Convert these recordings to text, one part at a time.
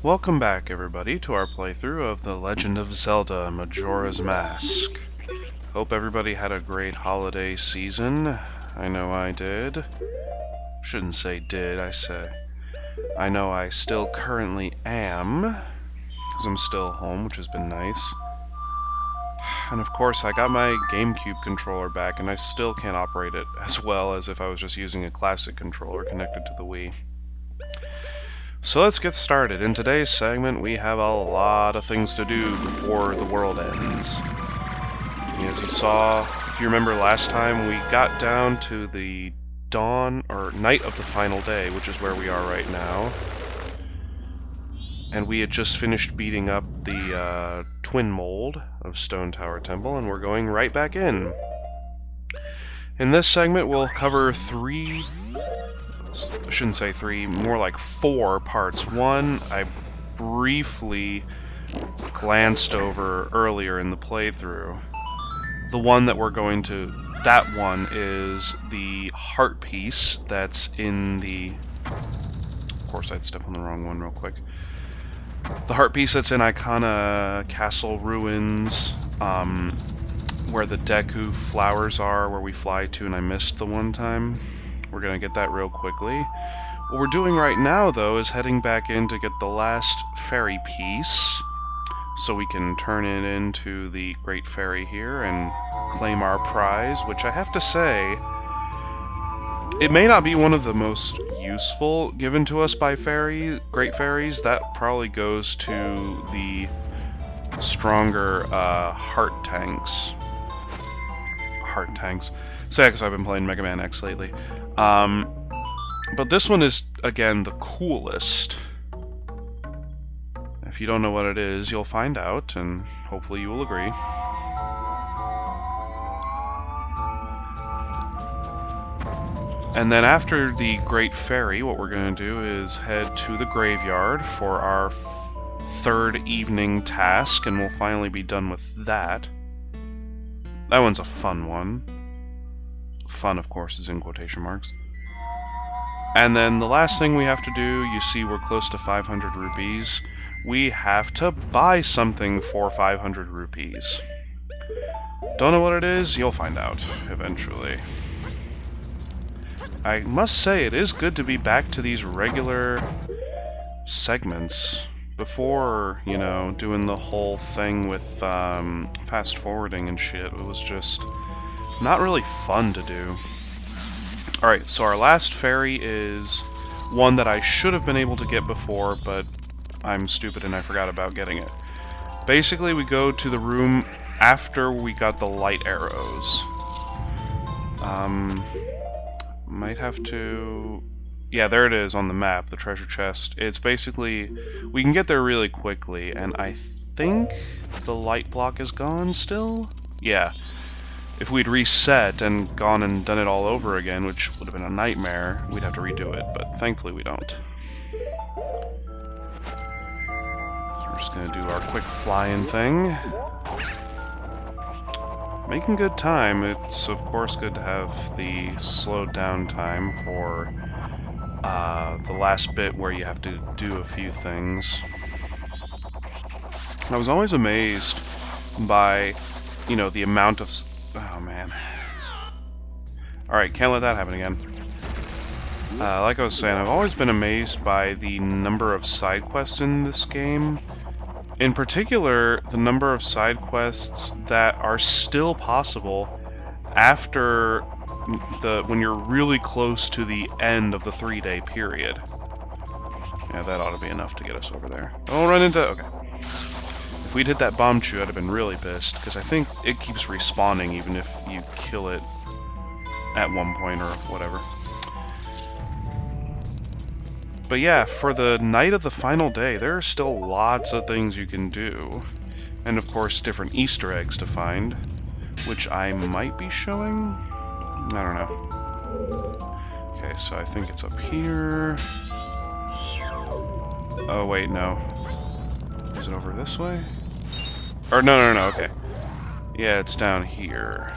Welcome back, everybody, to our playthrough of The Legend of Zelda: Majora's Mask. Hope everybody had a great holiday season. I know I did. Shouldn't say did, I know I still currently am, because I'm still home, which has been nice. And of course, I got my GameCube controller back, and I still can't operate it as well as if I was just using a classic controller connected to the Wii. So let's get started. In today's segment, we have a lot of things to do before the world ends. As you saw, if you remember last time, we got down to the dawn, or night of the final day, which is where we are right now. And we had just finished beating up the twin mold of Stone Tower Temple, and we're going right back in. In this segment, we'll cover I shouldn't say three, more like four parts. One, I briefly glanced over earlier in the playthrough. The one that we're going to... that one is the heart piece that's in the... Of course, I'd step on the wrong one real quick. The heart piece that's in Icona Castle Ruins, where the Deku flowers are, where we fly to, and I missed the one time. We're gonna get that real quickly. What we're doing right now, though, is heading back in to get the last fairy piece, so we can turn it into the Great Fairy here and claim our prize, which I have to say, it may not be one of the most useful given to us by Great Fairies. That probably goes to the stronger heart tanks. So yeah, because I've been playing Mega Man X lately. But this one is, again, the coolest. If you don't know what it is, you'll find out, and hopefully you will agree. And then after the Great Fairy, what we're going to do is head to the graveyard for our third evening task, and we'll finally be done with that. That one's a fun one. Fun, of course, is in quotation marks. And then the last thing we have to do, you see we're close to 500 rupees. We have to buy something for 500 rupees. Don't know what it is? You'll find out, eventually. I must say, it is good to be back to these regular segments. Before, you know, doing the whole thing with fast forwarding and shit, it was just not really fun to do. Alright, so our last fairy is one that I should have been able to get before, but I'm stupid and I forgot about getting it. Basically, we go to the room after we got the light arrows. Might have to... yeah, there it is on the map, the treasure chest. It's basically... we can get there really quickly, and I think the light block is gone still? Yeah. If we'd reset and gone and done it all over again, which would have been a nightmare, we'd have to redo it, but thankfully we don't. We're just gonna do our quick flying thing. Making good time. It's, of course, good to have the slowed down time for the last bit where you have to do a few things. I was always amazed by, you know, the amount of... oh, man. Alright, can't let that happen again. Like I was saying, I've always been amazed by the number of side quests in this game. In particular, the number of side quests that are still possible after when you're really close to the end of the 3-day period. Yeah, that ought to be enough to get us over there. Don't run into... okay. If we'd hit that bomb chew, I'd have been really pissed, because I think it keeps respawning even if you kill it at one point or whatever. But yeah, for the night of the final day, there are still lots of things you can do. And of course, different Easter eggs to find, which I might be showing? I don't know. Okay, so I think it's up here. Oh, wait, no. Is it over this way? Or, no, okay. Yeah, it's down here.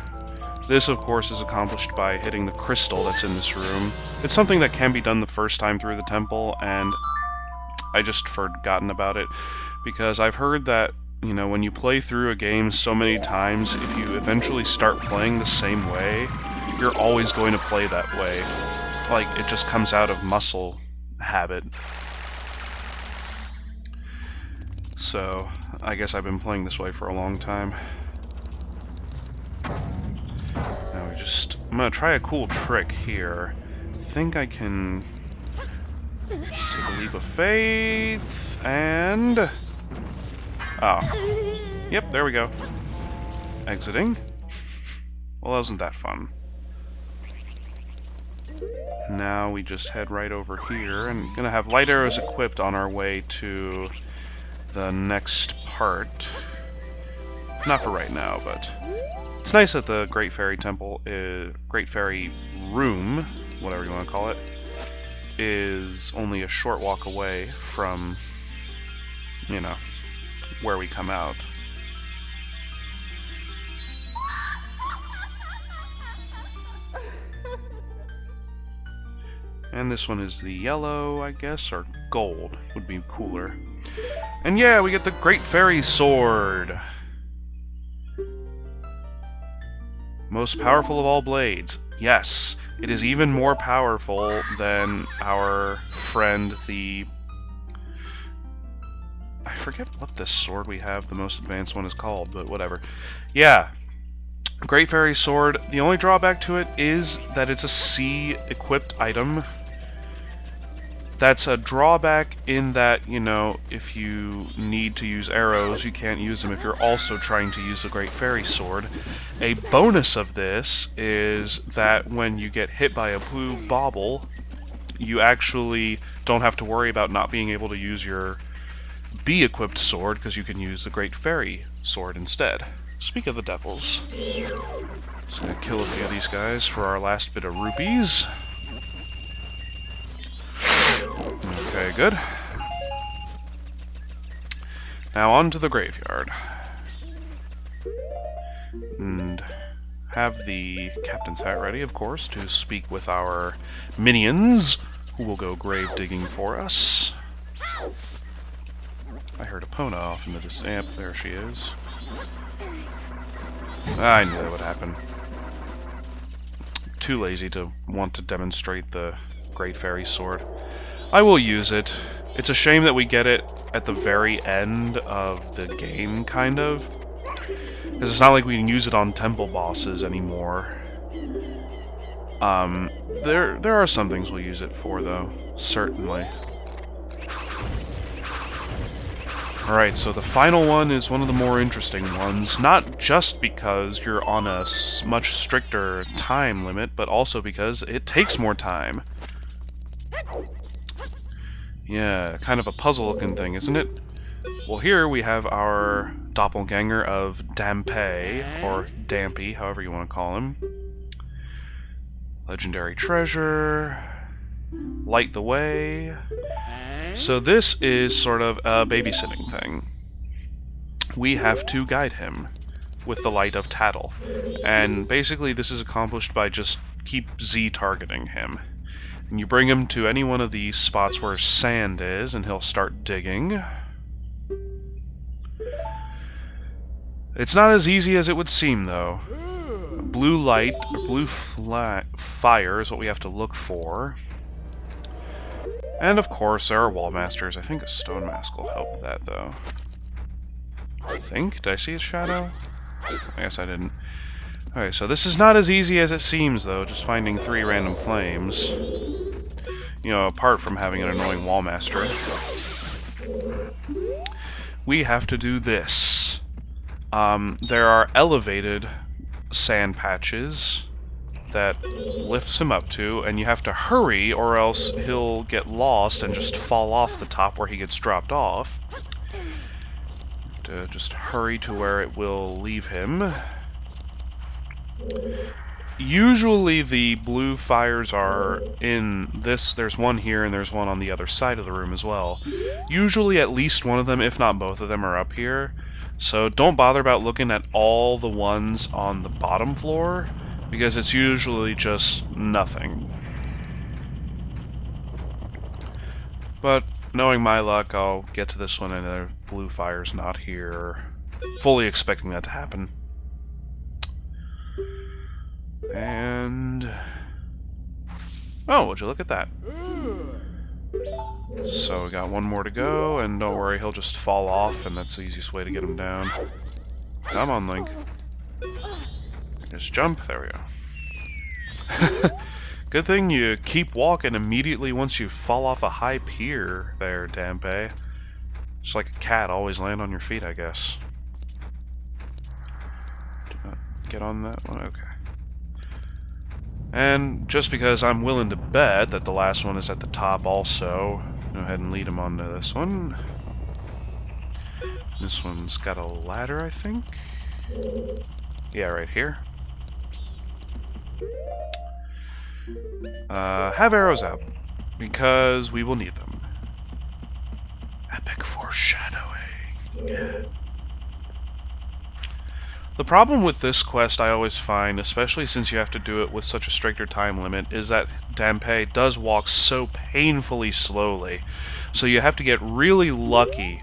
This, of course, is accomplished by hitting the crystal that's in this room. It's something that can be done the first time through the temple, and I just forgotten about it, because I've heard that, you know, when you play through a game so many times, if you eventually start playing the same way, you're always going to play that way. Like, it just comes out of muscle habit. So, I guess I've been playing this way for a long time. Now I'm gonna try a cool trick here. I think I can take a leap of faith, and... oh. Yep, there we go. Exiting. Well, wasn't that fun? Now we just head right over here, and gonna have light arrows equipped on our way to the next part. Not for right now, but it's nice that the Great Fairy Temple, Great Fairy Room, whatever you want to call it, is only a short walk away from, you know, where we come out. And this one is the yellow, I guess, or gold would be cooler. And yeah, we get the Great Fairy Sword! Most powerful of all blades. Yes, it is even more powerful than our friend, the... I forget what this sword we have, the most advanced one, is called, but whatever. Yeah, Great Fairy Sword. The only drawback to it is that it's a C-equipped item. That's a drawback in that, you know, if you need to use arrows, you can't use them if you're also trying to use the Great Fairy Sword. A bonus of this is that when you get hit by a blue bauble, you actually don't have to worry about not being able to use your B-equipped sword, because you can use the Great Fairy Sword instead. Speak of the devils. Just gonna kill a few of these guys for our last bit of rupees. Okay, good. Now on to the graveyard. And have the captain's hat ready, of course, to speak with our minions, who will go grave digging for us. I heard Epona off in the distance. Yep, there she is. I knew that would happen. Too lazy to want to demonstrate the Great Fairy Sword. I will use it. It's a shame that we get it at the very end of the game, kind of. Because it's not like we can use it on temple bosses anymore. There are some things we'll use it for, though. Certainly. Alright, so the final one is one of the more interesting ones, not just because you're on a much stricter time limit, but also because it takes more time. Yeah, kind of a puzzle-looking thing, isn't it? Well, here we have our doppelganger of Dampe, or Dampy, however you want to call him. Legendary treasure. Light the way. So this is sort of a babysitting thing. We have to guide him with the light of Tattle. And basically this is accomplished by just keep Z-targeting him. And you bring him to any one of these spots where sand is, and he'll start digging. It's not as easy as it would seem, though. Blue light, or blue fire is what we have to look for. And of course, there are wall masters. I think a stone mask will help that, though. I think? Did I see his shadow? I guess I didn't. Okay, so this is not as easy as it seems, though, just finding 3 random flames. You know, apart from having an annoying wall master. We have to do this. There are elevated sand patches that lifts him up to, and you have to hurry or else he'll get lost and just fall off the top where he gets dropped off. To just hurry to where it will leave him. Usually the blue fires are in this, there's one here and there's one on the other side of the room as well. Usually at least one of them, if not both of them, are up here. So don't bother about looking at all the ones on the bottom floor, because it's usually just nothing. But knowing my luck, I'll get to this one and the blue fire's not here. Fully expecting that to happen. And... oh, would you look at that. So we got one more to go, and don't worry, he'll just fall off, and that's the easiest way to get him down. Come on, Link. Just jump. There we go. Good thing you keep walking immediately once you fall off a high pier there, Dampe. Just like a cat, always land on your feet, I guess. Do not get on that one? Okay. And just because I'm willing to bet that the last one is at the top also, go ahead and lead him onto this one. This one's got a ladder, I think? Yeah, right here. Have arrows out, because we will need them. Epic foreshadowing. The problem with this quest, I always find, especially since you have to do it with such a stricter time limit, is that Dampe does walk so painfully slowly. So you have to get really lucky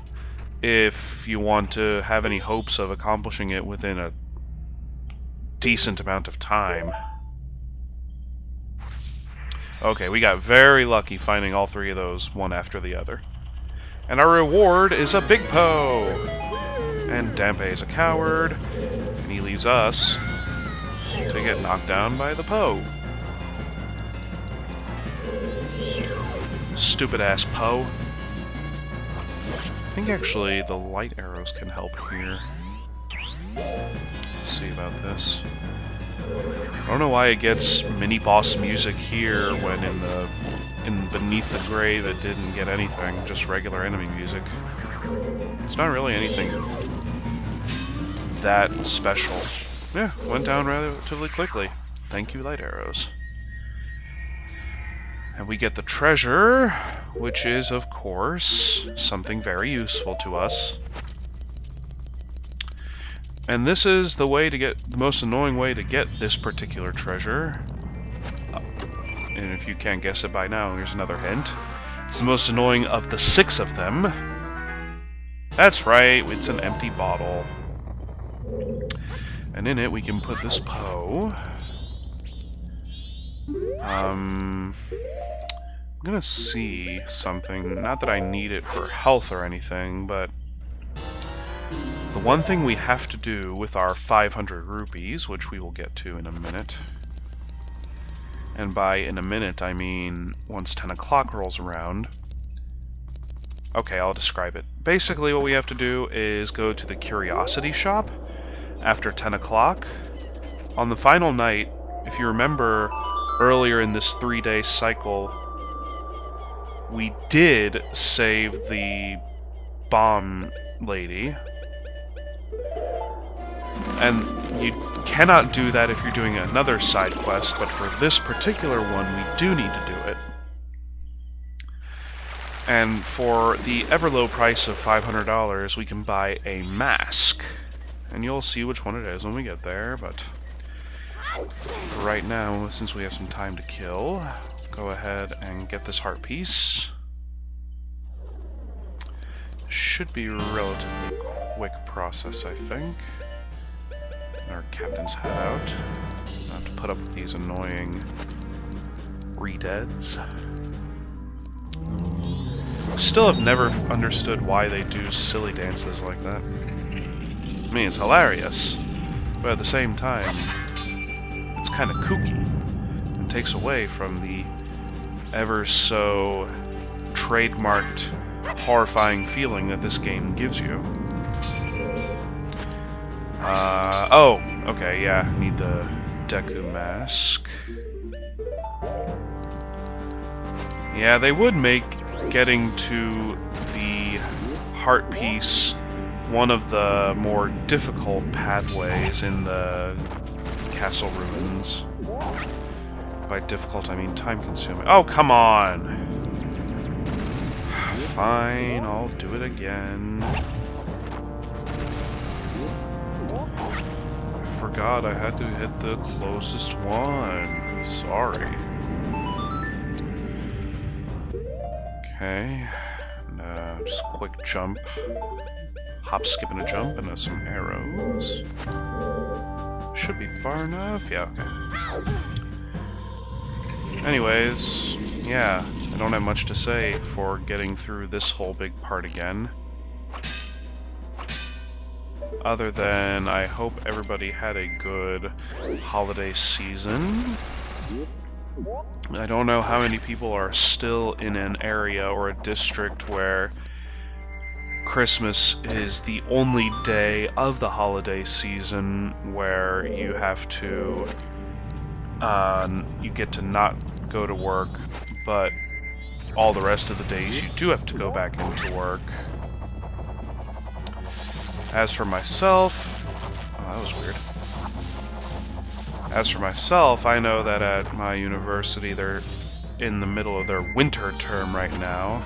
if you want to have any hopes of accomplishing it within a decent amount of time. Okay, we got very lucky finding all three of those, one after the other. And our reward is a Big Poe! And Dampe is a coward, and he leaves us to get knocked down by the Poe. Stupid-ass Poe. I think actually the light arrows can help here. Let's see about this. I don't know why it gets mini-boss music here when in Beneath the Grave it didn't get anything, just regular enemy music. It's not really anything that special. Yeah, went down relatively quickly. Thank you, light arrows. And we get the treasure, which is, of course, something very useful to us. And this is the way to get the most annoying way to get this particular treasure. And if you can't guess it by now, here's another hint. It's the most annoying of the 6 of them. That's right, it's an empty bottle. And in it we can put this Poe. I'm gonna see something. Not that I need it for health or anything, but the one thing we have to do with our 500 rupees, which we will get to in a minute, and by in a minute I mean once 10 o'clock rolls around. Okay, I'll describe it. Basically what we have to do is go to the curiosity shop after 10 o'clock. On the final night, if you remember earlier in this 3-day cycle, we did save the bomb lady. And you cannot do that if you're doing another side quest, but for this particular one, we do need to do it. And for the ever low price of $500, we can buy a mask. And you'll see which one it is when we get there, but for right now, since we have some time to kill, go ahead and get this heart piece. Should be a relatively quick process, I think. Our captain's head out. I have to put up with these annoying re-deads. Still have never understood why they do silly dances like that. I mean, it's hilarious, but at the same time, it's kind of kooky and takes away from the ever so trademarked, horrifying feeling that this game gives you. Oh, okay, yeah, need the Deku mask. Yeah, they would make getting to the heart piece one of the more difficult pathways in the castle ruins. By difficult, I mean time-consuming. Oh, come on! Fine, I'll do it again. I forgot I had to hit the closest one. Sorry. Okay. Just a quick jump. Hop, skip, and a jump, and some arrows. Should be far enough. Yeah, okay. Anyways, yeah, I don't have much to say for getting through this whole big part again. Other than, I hope everybody had a good holiday season. I don't know how many people are still in an area or a district where Christmas is the only day of the holiday season where you have to, you get to not go to work, but all the rest of the days you do have to go back into work. As for myself... Oh, that was weird. As for myself, I know that at my university they're in the middle of their winter term right now,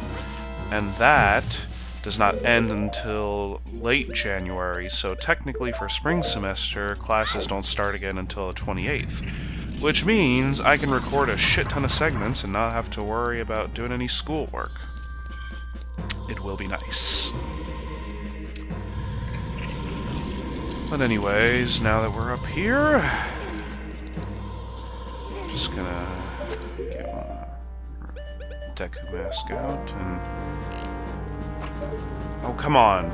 and that does not end until late January, so technically for spring semester, classes don't start again until the 28th, which means I can record a shit ton of segments and not have to worry about doing any schoolwork. It will be nice. But anyways, now that we're up here, just gonna get one Deku mask out and... Oh, come on.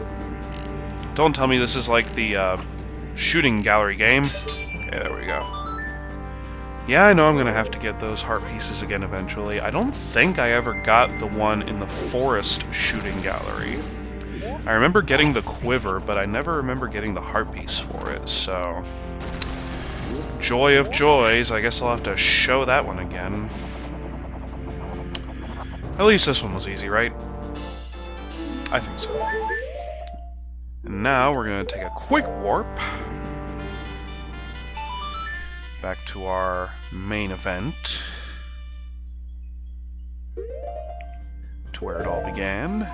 Don't tell me this is like the shooting gallery game. Yeah, there we go. Yeah, I know I'm gonna have to get those heart pieces again eventually. I don't think I ever got the one in the forest shooting gallery. I remember getting the quiver, but I never remember getting the heart piece for it, so... Joy of joys, I guess I'll have to show that one again. At least this one was easy, right? I think so. And now we're gonna take a quick warp back to our main event, to where it all began.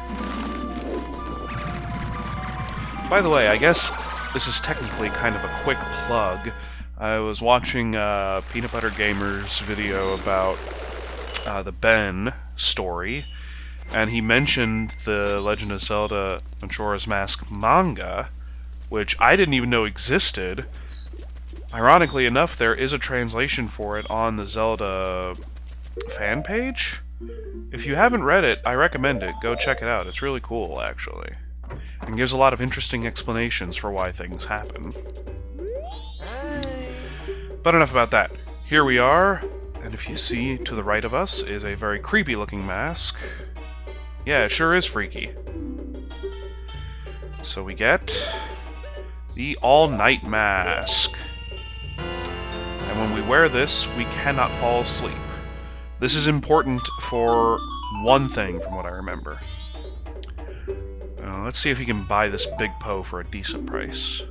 By the way, I guess this is technically kind of a quick plug. I was watching Peanut Butter Gamer's video about the Ben story, and he mentioned the Legend of Zelda Majora's Mask manga, which I didn't even know existed. Ironically enough, there is a translation for it on the Zelda fan page. If you haven't read it, I recommend it. Go check it out. It's really cool, actually. And gives a lot of interesting explanations for why things happen. But enough about that. Here we are, and if you see to the right of us is a very creepy-looking mask. Yeah, it sure is freaky. So we get the all-night mask. And when we wear this, we cannot fall asleep. This is important for one thing, from what I remember. Let's see if we can buy this Big Poe for a decent price.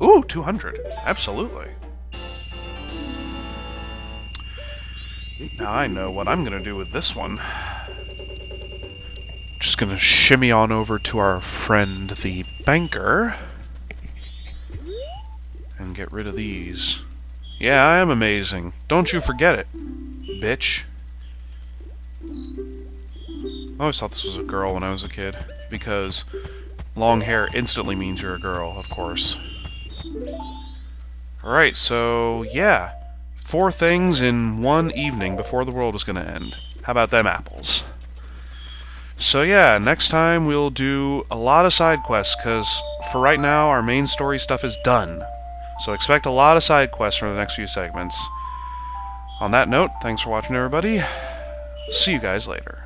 Ooh, 200. Absolutely. Now I know what I'm gonna do with this one. Just gonna shimmy on over to our friend the banker and get rid of these. Yeah, I am amazing. Don't you forget it, bitch. I always thought this was a girl when I was a kid, because long hair instantly means you're a girl, of course. Alright, so yeah. 4 things in one evening before the world was gonna end. How about them apples? So yeah, next time we'll do a lot of side quests, because for right now our main story stuff is done. So expect a lot of side quests for the next few segments. On that note, thanks for watching everybody. See you guys later.